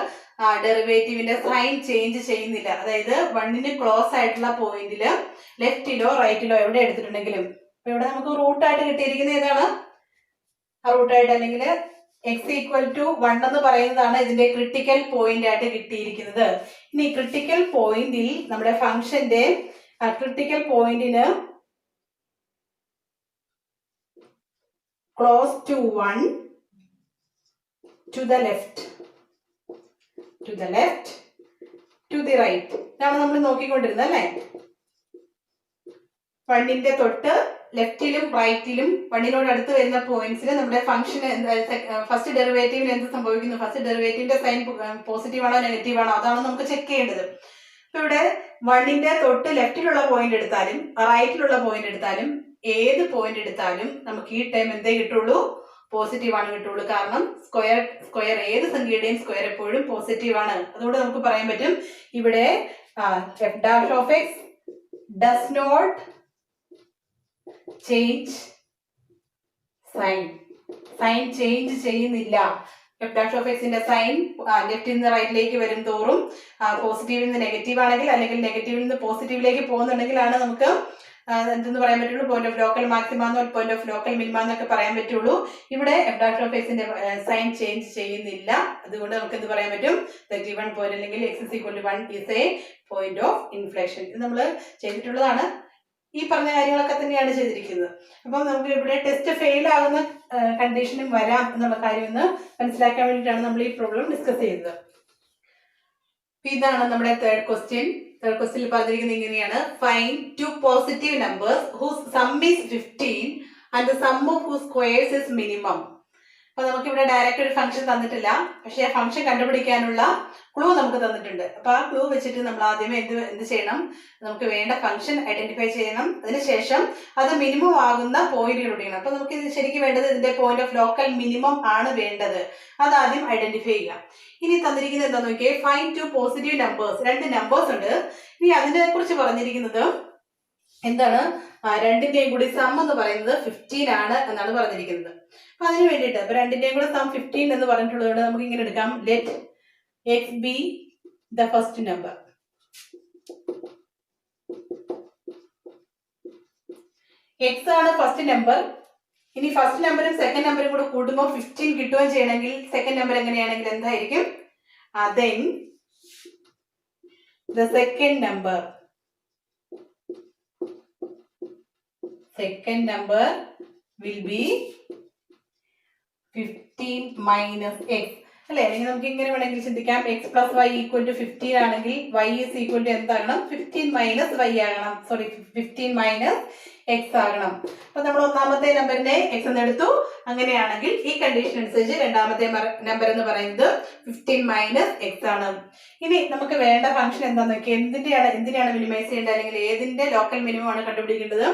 ഡെറിവേറ്റീവിന്റെ സൈൻ ചേഞ്ച് ചെയ്യുന്നില്ല. അതായത് 1ന് ക്ലോസ് ആയിട്ടുള്ള പോയിന്റില് ലെഫ്റ്റിലോ റൈറ്റിലോ എവിടെ എടുത്തിട്ടുണ്ടെങ്കിലും അപ്പൊ ഇവിടെ നമുക്ക് റൂട്ടായിട്ട് കിട്ടിയിരിക്കുന്നത് ഏതാണ്? റൂട്ടായിട്ട് അല്ലെങ്കിൽ എക്സ് ഈക്വൽ ടു 1 എന്ന് പറയുന്നതാണ് ഇതിന്റെ ക്രിട്ടിക്കൽ പോയിന്റ് ആയിട്ട് കിട്ടിയിരിക്കുന്നത്. ഇനി ക്രിട്ടിക്കൽ പോയിന്റിൽ നമ്മുടെ ഫംഗ്ഷന്റെ ക്രിട്ടിക്കൽ പോയിന്റിന് close to 1 to the left to the right ഇതാണ് നമ്മൾ നോക്കിക്കൊണ്ടിരുന്നത് അല്ലേ. 1ന്റെ തൊട്ട് ലെഫ്റ്റിലും റൈറ്റിലും 1നോട് അടുത്ത് വരുന്ന പോയിന്റ്സിൽ നമ്മുടെ ഫംഗ്ഷൻ ഫസ്റ്റ് ഡെറിവേറ്റീവിന് എന്ത് സംഭവിക്കുന്നു? ഫസ്റ്റ് ഡെറിവേറ്റീവിന്റെ സൈൻ പോസിറ്റീവ് ആണോ നെഗറ്റീവ് ആണോ അതാണ് നമുക്ക് ചെക്ക് ചെയ്യേണ്ടത്. അപ്പൊ ഇവിടെ 1ന്റെ തൊട്ട് ലെഫ്റ്റിലുള്ള പോയിന്റ് എടുത്താലും റൈറ്റിലുള്ള പോയിന്റ് എടുത്താലും ഏത് പോയിന്റ് എടുത്താലും നമുക്ക് ഈ ടൈം എന്തേ കിട്ടുള്ളൂ? പോസിറ്റീവ് ആണ് കിട്ടുള്ളൂ. കാരണം സ്ക്വയർ ഏത് സംഖ്യയുടെയും സ്ക്വയർ എപ്പോഴും പോസിറ്റീവ് ആണ്. അതുകൊണ്ട് നമുക്ക് പറയാൻ പറ്റും ഇവിടെ f dash of x does not change sign change ചെയ്യുന്നില്ല. എഫ് ഡാഷ് ഓഫ് എക്സിന്റെ സൈൻ ലെഫ്റ്റിൽ നിന്ന് റൈറ്റിലേക്ക് വരും തോറും പോസിറ്റീവിൽ നിന്ന് നെഗറ്റീവ് ആണെങ്കിൽ അല്ലെങ്കിൽ നെഗറ്റീവിൽ നിന്ന് പോസിറ്റീവിലേക്ക് പോകുന്നുണ്ടെങ്കിലാണ് നമുക്ക് എന്തെന്ന് പറയാൻ പറ്റുള്ളൂ? പോയിന്റ് ഓഫ് ലോക്കൽ മാക്സിമ എന്നോ പോയിന്റ് ഓഫ് ലോക്കൽ മിനിമ എന്നൊക്കെ പറയാൻ പറ്റുള്ളൂ. ഇവിടെ എഫ് ഡാഷ് ഓഫ് എക്സിന്റെ സൈൻ ചേഞ്ച് ചെയ്യുന്നില്ല. അതുകൊണ്ട് നമുക്ക് എന്ത് പറയാൻ പറ്റും? ഗിവൺ പോയിന്റ് അല്ലെങ്കിൽ x is equal to 1 is a point of inflection. ഇത് നമ്മൾ ചെയ്തിട്ടുള്ളതാണ്. ഈ പറഞ്ഞ കാര്യങ്ങളൊക്കെ തന്നെയാണ് ചെയ്തിരിക്കുന്നത്. അപ്പം നമുക്ക് ഇവിടെ ടെസ്റ്റ് ഫെയിൽ ആകുന്ന കണ്ടീഷനും വരാം എന്നുള്ള കാര്യം ഒന്ന് മനസ്സിലാക്കാൻ വേണ്ടിയിട്ടാണ് നമ്മൾ ഈ പ്രോബ്ലം ഡിസ്കസ് ചെയ്തത്. ഇതാണ് നമ്മുടെ തേർഡ് ക്വസ്റ്റ്യൻ പറഞ്ഞിരിക്കുന്നത് ഇങ്ങനെയാണ്: find 2 positive numbers whose sum is 15 and the sum of whose squares is minimum. അപ്പൊ നമുക്ക് ഇവിടെ ഡയറക്റ്റ് ഒരു ഫംഗ്ഷൻ തന്നിട്ടില്ല, പക്ഷെ ആ ഫംഗ്ഷൻ കണ്ടുപിടിക്കാനുള്ള ക്ലൂ നമുക്ക് തന്നിട്ടുണ്ട്. അപ്പൊ ആ ക്ലൂ വെച്ചിട്ട് നമ്മൾ ആദ്യമേ എന്ത് ചെയ്യണം? നമുക്ക് വേണ്ട ഫംഗ്ഷൻ ഐഡന്റിഫൈ ചെയ്യണം. അതിനുശേഷം അത് മിനിമം ആകുന്ന പോയിന്റ് കണ്ടുപിടിക്കണം. അപ്പൊ നമുക്ക് ഇത് ശരിക്കും വേണ്ടത് ഇതിന്റെ പോയിന്റ് ഓഫ് ലോക്കൽ മിനിമം ആണ് വേണ്ടത്. അത് ആദ്യം ഐഡന്റിഫൈ ചെയ്യുക. ഇനി തന്നിരിക്കുന്നത് എന്താ നോക്കിയേ? Find 2 positive numbers. 2 നമ്പേഴ്സ് ഉണ്ട്. ഇനി അതിനെ കുറിച്ച് പറഞ്ഞിരിക്കുന്നത് എന്താണ്? രണ്ടിന്റെയും കൂടി സം എന്ന് പറയുന്നത് 15 ആണ് എന്നാണ് പറഞ്ഞിരിക്കുന്നത്. അപ്പൊ അതിന് വേണ്ടിയിട്ട് അപ്പൊ രണ്ടിന്റെയും കൂടെ സം 15 എന്ന് പറഞ്ഞിട്ടുള്ളത് നമുക്ക് ഇങ്ങനെ എടുക്കാം: let X B the first number. X ആണ് ഫസ്റ്റ് നമ്പർ. ഇനി ഫസ്റ്റ് നമ്പറും സെക്കൻഡ് നമ്പറും കൂടെ കൂട്ടുമ്പോൾ 15 കിട്ടുകയും ചെയ്യണമെങ്കിൽ സെക്കൻഡ് നമ്പർ എങ്ങനെയാണെങ്കിൽ എന്തായിരിക്കും? then the second number will be 15 minus x അല്ലെ? അല്ലെങ്കിൽ നമുക്ക് ഇങ്ങനെ വേണമെങ്കിൽ ചിന്തിക്കാം: x plus y equal to 15 ആണെങ്കിൽ y ഈസ് ഈക്വൽ ടു എന്താകണം? 15 മൈനസ് വൈ ആകണം. 15 മൈനസ് എക്സ് ആകണം. അപ്പൊ നമ്മൾ ഒന്നാമത്തെ നമ്പറിനെ എക്സ് എന്ന് എടുത്തു. അങ്ങനെയാണെങ്കിൽ ഈ കണ്ടീഷൻ അനുസരിച്ച് രണ്ടാമത്തെ നമ്പർ എന്ന് പറയുന്നത് 15 മൈനസ് എക്സ് ആണ്. ഇനി നമുക്ക് വേണ്ട ഫംഗ്ഷൻ എന്താന്ന് നോക്കിയാൽ എന്തിനാണ് മിനിമൈസ് ചെയ്യേണ്ടത്, അല്ലെങ്കിൽ ഏതിന്റെ ലോക്കൽ മിനിമം ആണ് കണ്ടുപിടിക്കേണ്ടത്?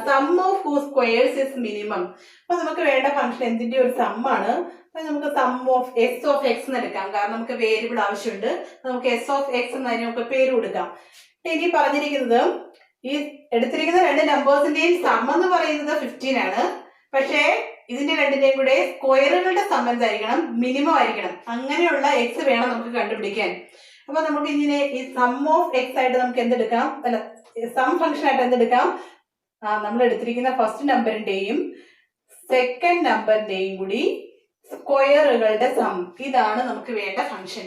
Sum of whose squares is minimum. അപ്പൊ നമുക്ക് വേണ്ട ഫംഗ്ഷൻ എന്തിന്റെ ഒരു സം ആണ്. അപ്പൊ നമുക്ക് sum of s of x എന്ന് എടുക്കാം. കാരണം നമുക്ക് വേരിയബിൾ ആവശ്യമുണ്ട്. നമുക്ക് എസ് ഓഫ് എക്സ് എന്നതിന് നമുക്ക് പേര് കൊടുക്കാം. ഇനി പറഞ്ഞിരിക്കുന്നത് ഈ എടുത്തിരിക്കുന്ന 2 നമ്പേഴ്സിന്റെയും സം എന്ന് പറയുന്നത് 15 ആണ്. പക്ഷേ ഇതിന്റെ രണ്ടിന്റെയും കൂടെ സ്ക്വയറുകളുടെ സം എന്തായിരിക്കണം? മിനിമം ആയിരിക്കണം. അങ്ങനെയുള്ള എക്സ് വേണം നമുക്ക് കണ്ടുപിടിക്കാൻ. അപ്പൊ നമുക്ക് ഇങ്ങനെ ഈ സം ഓഫ് എക്സ് ആയിട്ട് നമുക്ക് എന്തെടുക്കാം? അല്ല, സം ഫംഗ്ഷൻ ആയിട്ട് എന്തെടുക്കാം? നമ്മൾ എടുത്തിരിക്കുന്ന ഫസ്റ്റ് നമ്പറിന്റെയും സെക്കൻഡ് നമ്പറിന്റെയും കൂടി സ്ക്വയറുകളുടെ സം. ഇതാണ് നമുക്ക് വേണ്ട ഫംഗ്ഷൻ.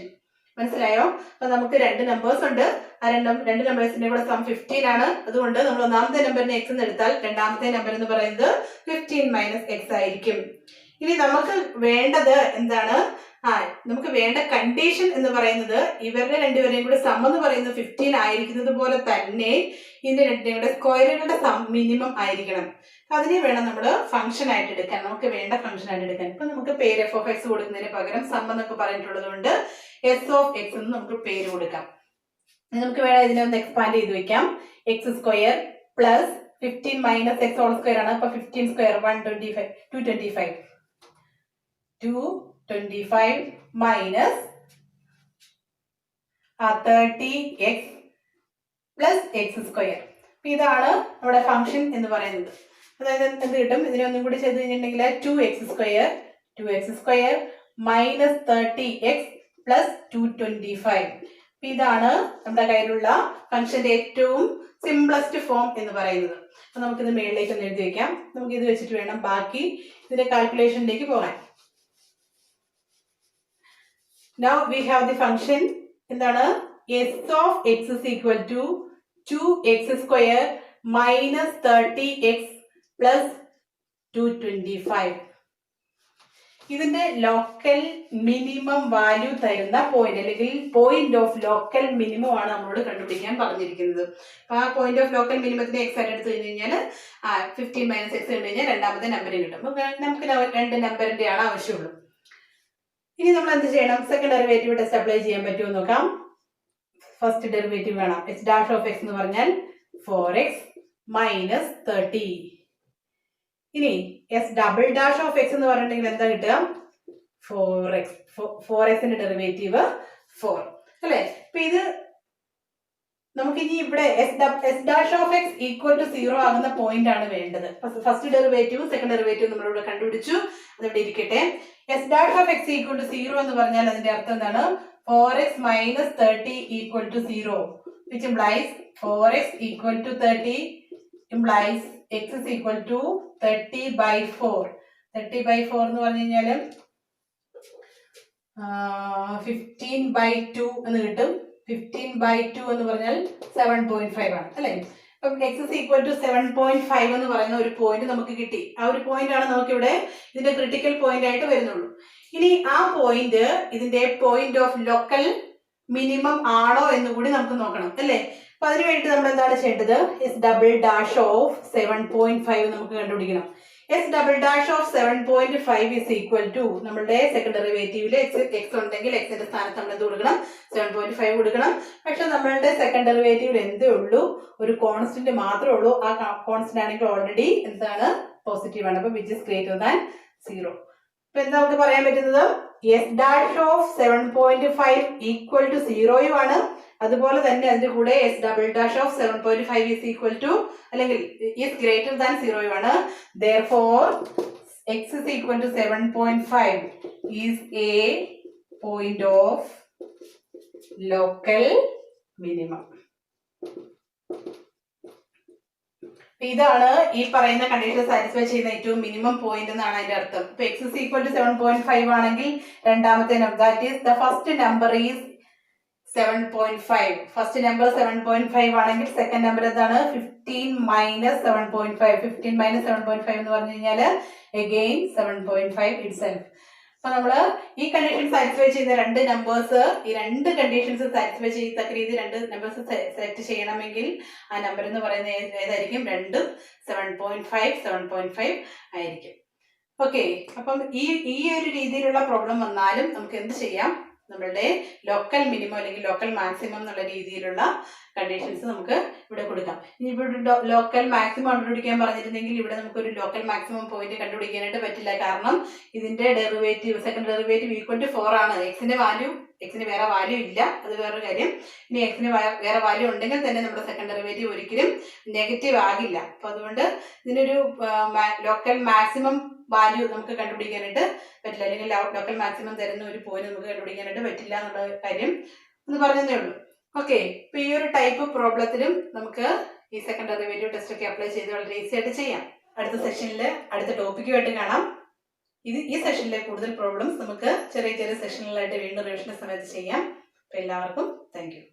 മനസ്സിലായോ? അപ്പൊ നമുക്ക് 2 നമ്പേഴ്സ് ഉണ്ട്. ആ രണ്ട് നമ്പേഴ്സിന്റെ കൂടെ സം 15 ആണ്. അതുകൊണ്ട് നമ്മൾ ഒന്നാമത്തെ നമ്പറിനെ എക്സ് എന്ന് എടുത്താൽ രണ്ടാമത്തെ നമ്പർ എന്ന് പറയുന്നത് 15 മൈനസ് എക്സ് ആയിരിക്കും. ഇനി നമുക്ക് വേണ്ടത് എന്താണ്? നമുക്ക് വേണ്ട കണ്ടീഷൻ എന്ന് പറയുന്നത് ഇവരുടെ രണ്ടുപേരെയും കൂടെ സം എന്ന് പറയുന്നത് 15 ആയിരിക്കുന്നത് പോലെ തന്നെ ഇതിന്റെ രണ്ടിന്റെയും കൂടെ സ്ക്വയറുകളുടെ സം മിനിമം ആയിരിക്കണം. അതിനെ വേണം നമ്മൾ ഫംഗ്ഷൻ ആയിട്ട് എടുക്കാൻ, നമുക്ക് വേണ്ട ഫംഗ്ഷൻ ആയിട്ട് എടുക്കാൻ. ഇപ്പൊ നമുക്ക് പേര് എഫ് ഓഫ് എക്സ് കൊടുക്കുന്നതിന് പകരം സം എന്നൊക്കെ പറഞ്ഞിട്ടുള്ളത് കൊണ്ട് എസ് ഓഫ് എക്സ് എന്ന് നമുക്ക് പേര് കൊടുക്കാം. നമുക്ക് വേണം ഇതിനെ ഒന്ന് എക്സ്പാൻഡ് ചെയ്ത് വെക്കാം. X square plus 15 minus x whole square ആണ്. അപ്പൊ 15 square 225 minus 30x plus x square. ഇതാണ് നമ്മുടെ ഫംഗ്ഷൻ എന്ന് പറയുന്നത്. അതായത് എന്ത് കിട്ടും, ഇതിനെ ഒന്നും കൂടി ചെയ്ത് കഴിഞ്ഞിട്ടുണ്ടെങ്കിൽ 2x² മൈനസ് 30x പ്ലസ് 225. ഇതാണ് നമ്മുടെ കയ്യിലുള്ള ഫംഗ്ഷന്റെ ഏറ്റവും സിംപ്ലസ്റ്റ് ഫോം എന്ന് പറയുന്നത്. അപ്പൊ നമുക്കിത് മേളിലേക്ക് ഒന്ന് എഴുതി വെക്കാം. നമുക്ക് ഇത് വെച്ചിട്ട് വേണം ബാക്കി ഇതിന്റെ കാൽക്കുലേഷനിലേക്ക് പോകാൻ. Now we have the function എന്താണ്, s of x is equal to 2x² minus 30x plus 225. ഇതിന്റെ ലോക്കൽ മിനിമം വാല്യൂ തരുന്ന പോയിന്റ് അല്ലെങ്കിൽ പോയിന്റ് ഓഫ് ലോക്കൽ മിനിമം ആണ് നമ്മളോട് കണ്ടുപിടിക്കാൻ പറഞ്ഞിരിക്കുന്നത്. അപ്പൊ ആ പോയിന്റ് ഓഫ് ലോക്കൽ മിനിമത്തിന്റെ എക്സ് ആയിട്ട് എടുത്തു കഴിഞ്ഞാൽ 15 - x കണ്ടു കഴിഞ്ഞാൽ രണ്ടാമത്തെ നമ്പർ കിട്ടും. നമുക്ക് രണ്ട് നമ്പറിന്റെ ആണ് ആവശ്യമുള്ളൂ. ഇനി നമ്മൾ എന്ത് ചെയ്യണം, സെക്കൻഡ് ഡെറിവേറ്റീവ് ടെസ്റ്റ് അപ്ലൈ ചെയ്യാൻ പറ്റുമോ നോക്കാം. ഫസ്റ്റ് ഡെറിവേറ്റീവ് വേണം. h ഡാഷ് ഓഫ് x എന്ന് പറഞ്ഞാൽ 4x മൈനസ് 30. ഇനി s double dash of x എന്ന് പറഞ്ഞിട്ടുണ്ടെങ്കിൽ എന്താ കിട്ടുക, 4x. 4xന്റെ ഡെറിവേറ്റീവ് 4 അല്ലേ. അപ്പൊ ഇത് നമുക്ക് ഇനി ഇവിടെ s dash of x equal to 0 ആകുന്ന പോയിന്റ് ആണ് വേണ്ടത്. ഫസ്റ്റ് ഡെറിവേറ്റീവും സെക്കൻഡ് ഡെറിവേറ്റീവും നമ്മളിവിടെ കണ്ടുപിടിച്ചു, അതിവിടെ ഇരിക്കട്ടെ. s dash of x equal to 0 എന്ന് പറഞ്ഞാൽ അതിന്റെ അർത്ഥം എന്താണ്, 4x minus 30 equal to 0, which implies 4x equal to 30 implies x is equal to 30/4. 30/4 എന്ന് പറഞ്ഞു കഴിഞ്ഞാൽ 15/2 എന്ന് കിട്ടും. 15/2 എന്ന് പറഞ്ഞാൽ 7.5 ആണ് അല്ലേ. അപ്പം x is equal to 7.5 എന്ന് പറയുന്ന ഒരു പോയിന്റ് നമുക്ക് കിട്ടി. ആ ഒരു പോയിന്റ് ആണ് നമുക്ക് ഇവിടെ ഇതിന്റെ ക്രിട്ടിക്കൽ പോയിന്റ് ആയിട്ട് വരുന്നുള്ളൂ. ഇനി ആ പോയിന്റ് ഇതിന്റെ പോയിന്റ് ഓഫ് ലോക്കൽ മിനിമം ആണോ എന്ന് കൂടി നമുക്ക് നോക്കണം അല്ലേ. അപ്പൊ അതിനു വേണ്ടിയിട്ട് നമ്മൾ എന്താണ് ചെയ്യേണ്ടത്, എസ് ഡബിൾ ഡാഷ് ഓഫ് 7.5 നമുക്ക് കണ്ടുപിടിക്കണം. S double dash of 7.5 is equal to നമ്മളുടെ സെക്കൻഡ് ഡെറിവേറ്റീവില് എക്സ് ഉണ്ടെങ്കിൽ എക്സിന്റെ സ്ഥാനത്ത് നമ്മൾ എന്ത് കൊടുക്കണം, 7.5 കൊടുക്കണം. പക്ഷെ നമ്മളുടെ സെക്കൻഡ് ഡെറിവേറ്റീവിൽ എന്തേ ഉള്ളൂ, ഒരു കോൺസ്റ്റന്റ് മാത്രമേ ഉള്ളൂ. ആ കോൺസ്റ്റന്റ് ആണെങ്കിൽ ഓൾറെഡി എന്താണ്, പോസിറ്റീവ് ആണ്. അപ്പൊ വിച്ച് ഇസ് ഗ്രേറ്റർ ദാൻ 0. അപ്പൊ എന്താ നമുക്ക് പറയാൻ പറ്റുന്നത്, s dash of 7.5 equal to 0 ആണ്. അതുപോലെ തന്നെ അതിന്റെ കൂടെ s double dash of 7.5 is equal to അല്ലെങ്കിൽ ഈസ് ഗ്രേറ്റർ ദാൻ 0 ആണ്. Therefore x is equal to 7.5 is a point of local minimum. ഇതാണ് ഈ പറയുന്ന കണ്ടീഷൻ സാറ്റിസ്ഫൈ ചെയ്യുന്ന ഏറ്റവും മിനിമം പോയിന്റ് എന്നാണ് അതിന്റെ അർത്ഥം. ഇപ്പൊ x is equal to 7.5 ആണെങ്കിൽ രണ്ടാമത്തെ number, that is the first number is 7.5. First number 7.5 ആണെങ്കിൽ സെക്കൻഡ് നമ്പർ എന്താണ്, 15 - 7.5. 15 - 7.5 എന്ന് പറഞ്ഞു കഴിഞ്ഞാൽ അഗെയിൻ 7.5 itself. അപ്പൊ നമ്മള് ഈ കണ്ടീഷൻ സാറ്റിസ്ഫൈ ചെയ്യുന്ന രണ്ട് നമ്പേഴ്സ്, ഈ രണ്ട് കണ്ടീഷൻസ് സാറ്റിസ്ഫൈ ചെയ്യത്തക്ക രീതിയിൽ രണ്ട് നമ്പേഴ്സ് സെലക്ട് ചെയ്യണമെങ്കിൽ ആ നമ്പർ എന്ന് പറയുന്നത് ഏതായിരിക്കും, രണ്ടും 7.5 ആയിരിക്കും. ഓക്കെ, അപ്പം ഈ ഒരു രീതിയിലുള്ള പ്രോബ്ലം വന്നാലും നമുക്ക് എന്ത് ചെയ്യാം, നമ്മളുടെ ലോക്കൽ മിനിമം അല്ലെങ്കിൽ ലോക്കൽ മാക്സിമം എന്നുള്ള രീതിയിലുള്ള കണ്ടീഷൻസ് നമുക്ക് ഇവിടെ കൊടുക്കാം. ഇനി ഇവിടെ ലോക്കൽ മാക്സിമം കണ്ടുപിടിക്കാൻ പറഞ്ഞിരുന്നെങ്കിൽ ഇവിടെ നമുക്കൊരു ലോക്കൽ മാക്സിമം പോയിന്റ് കണ്ടുപിടിക്കാനായിട്ട് പറ്റില്ല. കാരണം ഇതിന്റെ derivative second derivative equal to 4 ആണ്. എക്സിന് വേറെ വാല്യൂ ഇല്ല, അത് വേറൊരു കാര്യം. ഇനി എക്സിന് വേറെ വാല്യൂ ഉണ്ടെങ്കിൽ തന്നെ നമ്മുടെ സെക്കൻഡ് ഡെറിവേറ്റീവ് ഒരിക്കലും നെഗറ്റീവ് ആകില്ല. അപ്പൊ അതുകൊണ്ട് ഇതിനൊരു ലോക്കൽ മാക്സിമം വാല്യൂ നമുക്ക് കണ്ടുപിടിക്കാനായിട്ട് പറ്റില്ല, അല്ലെങ്കിൽ ലോക്കൽ മാക്സിമം തരുന്ന ഒരു പോയിന്റ് നമുക്ക് കണ്ടുപിടിക്കാനായിട്ട് പറ്റില്ല എന്നുള്ള കാര്യം ഒന്ന് പറഞ്ഞതേ ഉള്ളൂ. ഓക്കെ, ഇപ്പൊ ഈ ഒരു ടൈപ്പ് പ്രോബ്ലത്തിലും നമുക്ക് ഈ സെക്കൻഡ് ഡെറിവേറ്റീവ് ടെസ്റ്റ് ഒക്കെ അപ്ലൈ ചെയ്ത് വളരെ ഈസി ആയിട്ട് ചെയ്യാം. അടുത്ത സെഷനിൽ അടുത്ത ടോപ്പിക്കുമായിട്ട് കാണാം. ഈ സെഷനിലെ കൂടുതൽ പ്രോബ്ലംസ് നമുക്ക് ചെറിയ ചെറിയ സെഷനുകളായിട്ട് വീണ്ടും റിവിഷന്റെ സമയത്ത് ചെയ്യാം. അപ്പൊ എല്ലാവർക്കും താങ്ക് യു.